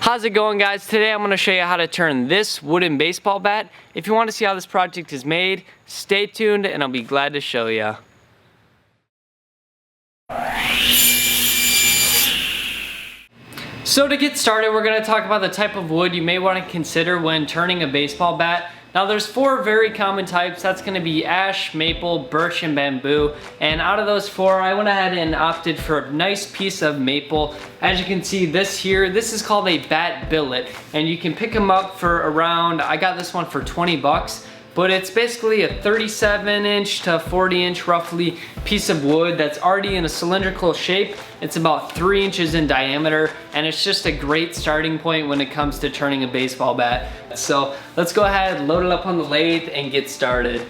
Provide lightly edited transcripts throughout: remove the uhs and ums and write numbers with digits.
How's it going, guys? Today I'm going to show you how to turn this wooden baseball bat. If you want to see how this project is made, stay tuned and I'll be glad to show you. So to get started, we're going to talk about the type of wood you may want to consider when turning a baseball bat. Now there's 4 very common types. That's going to be ash, maple, birch, and bamboo. And out of those 4, I went ahead and opted for a nice piece of maple. As you can see, this is called a bat billet. And you can pick them up for around, I got this one for 20 bucks. But it's basically a 37-inch to 40-inch roughly piece of wood that's already in a cylindrical shape. It's about 3 inches in diameter, and it's just a great starting point when it comes to turning a baseball bat. So let's go ahead, load it up on the lathe, and get started.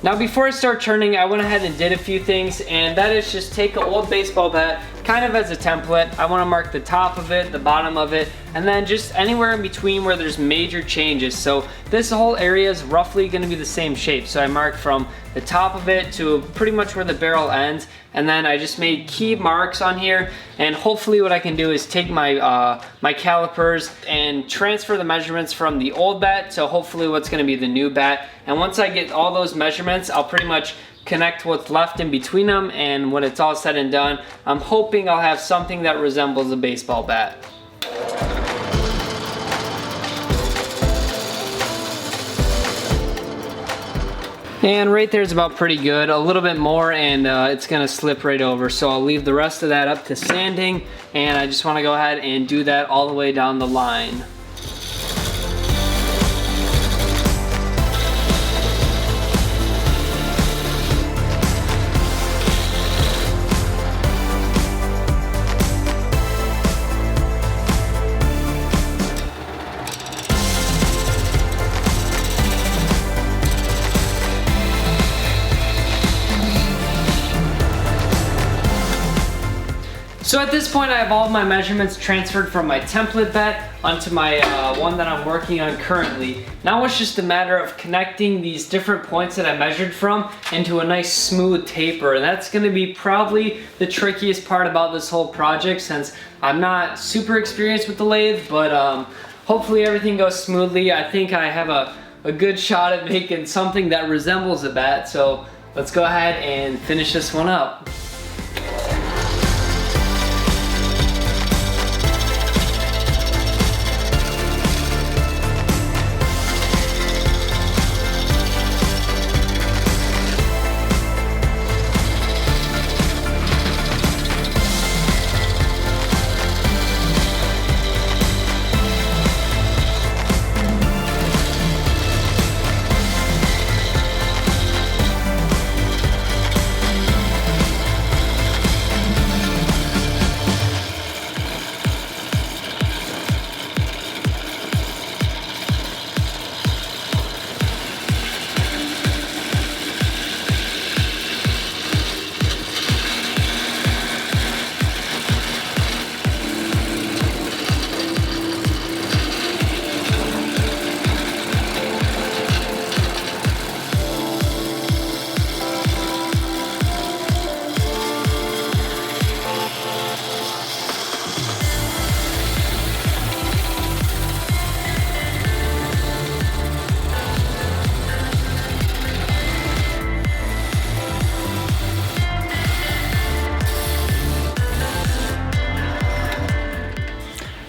Now before I start turning, I went ahead and did a few things, and that is just take an old baseball bat, kind of as a template. I want to mark the top of it, the bottom of it, and then just anywhere in between where there's major changes. So this whole area is roughly going to be the same shape. So I marked from the top of it to pretty much where the barrel ends, and then I just made key marks on here. And hopefully what I can do is take my my calipers and transfer the measurements from the old bat to hopefully what's going to be the new bat. And once I get all those measurements, I'll pretty much connect what's left in between them, and when it's all said and done, I'm hoping I'll have something that resembles a baseball bat. And right there is about pretty good. A little bit more and it's gonna slip right over. So I'll leave the rest of that up to sanding, and I just wanna go ahead and do that all the way down the line. So at this point, I have all of my measurements transferred from my template bat onto my one that I'm working on currently. Now it's just a matter of connecting these different points that I measured from into a nice smooth taper. And that's gonna be probably the trickiest part about this whole project, since I'm not super experienced with the lathe, but hopefully everything goes smoothly. I think I have a good shot at making something that resembles a bat. So let's go ahead and finish this one up.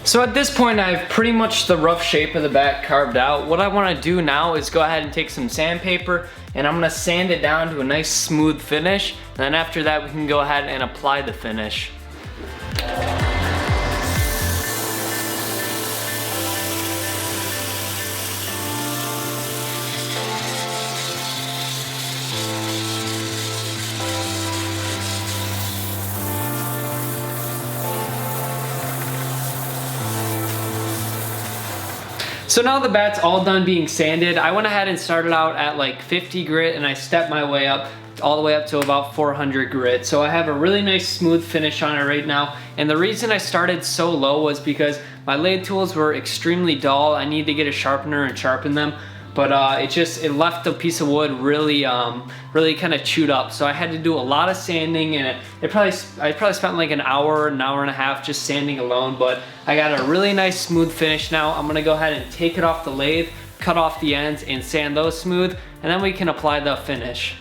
So at this point, I have pretty much the rough shape of the bat carved out. What I want to do now is go ahead and take some sandpaper, and I'm going to sand it down to a nice smooth finish. And then after that, we can go ahead and apply the finish. So now the bat's all done being sanded. I went ahead and started out at like 50 grit and I stepped my way up all the way up to about 400 grit. So I have a really nice smooth finish on it right now. And the reason I started so low was because my lathe tools were extremely dull. I needed to get a sharpener and sharpen them. But it left the piece of wood really kind of chewed up. So I had to do a lot of sanding, and I probably spent like an hour and a half just sanding alone. But I got a really nice smooth finish now. I'm gonna go ahead and take it off the lathe, cut off the ends, and sand those smooth, and then we can apply the finish.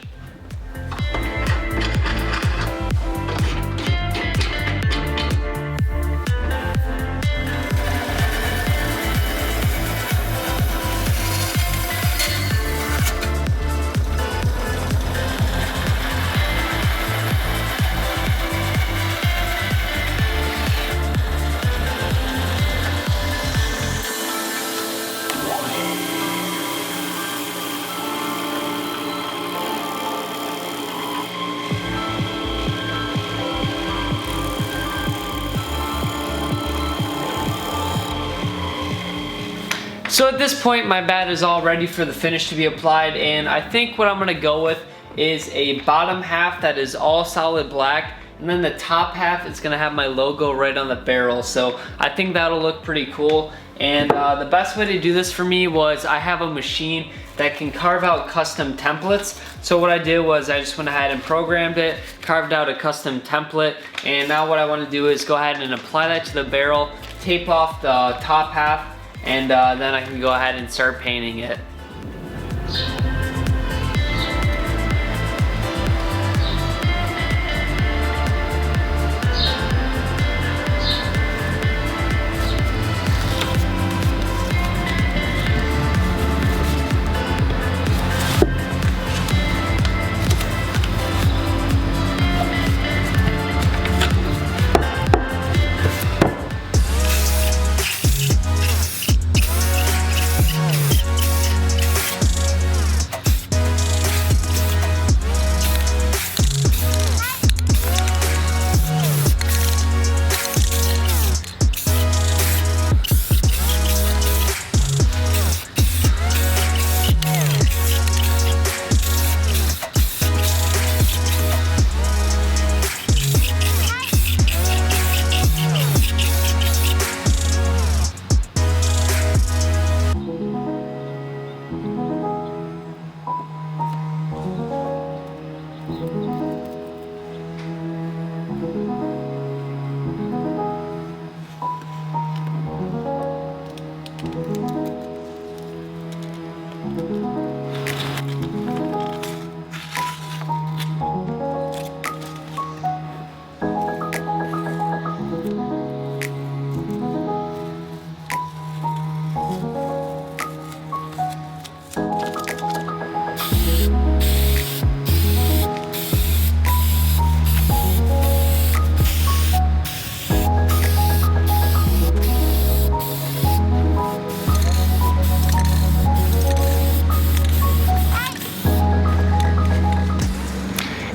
So at this point, my bat is all ready for the finish to be applied, and I think what I'm gonna go with is a bottom half that is all solid black, and then the top half is gonna have my logo right on the barrel. So I think that'll look pretty cool. And the best way to do this for me was I have a machine that can carve out custom templates. So what I did was I just went ahead and programmed it, carved out a custom template, and now what I want to do is go ahead and apply that to the barrel, tape off the top half, and then I can go ahead and start painting it.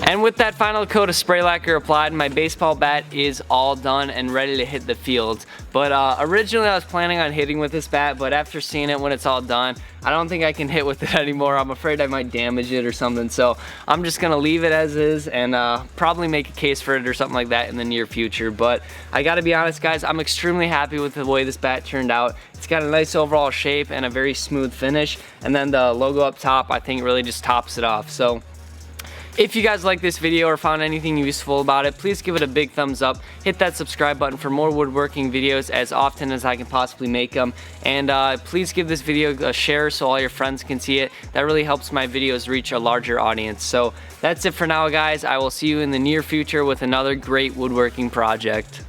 And with that final coat of spray lacquer applied, my baseball bat is all done and ready to hit the fields. But originally I was planning on hitting with this bat, but after seeing it when it's all done, I don't think I can hit with it anymore. I'm afraid I might damage it or something. So I'm just gonna leave it as is and probably make a case for it or something like that in the near future. But I gotta be honest guys, I'm extremely happy with the way this bat turned out. It's got a nice overall shape and a very smooth finish. And then the logo up top, I think really just tops it off. So if you guys like this video or found anything useful about it, please give it a big thumbs up. Hit that subscribe button for more woodworking videos as often as I can possibly make them. And please give this video a share so all your friends can see it. That really helps my videos reach a larger audience. So that's it for now guys. I will see you in the near future with another great woodworking project.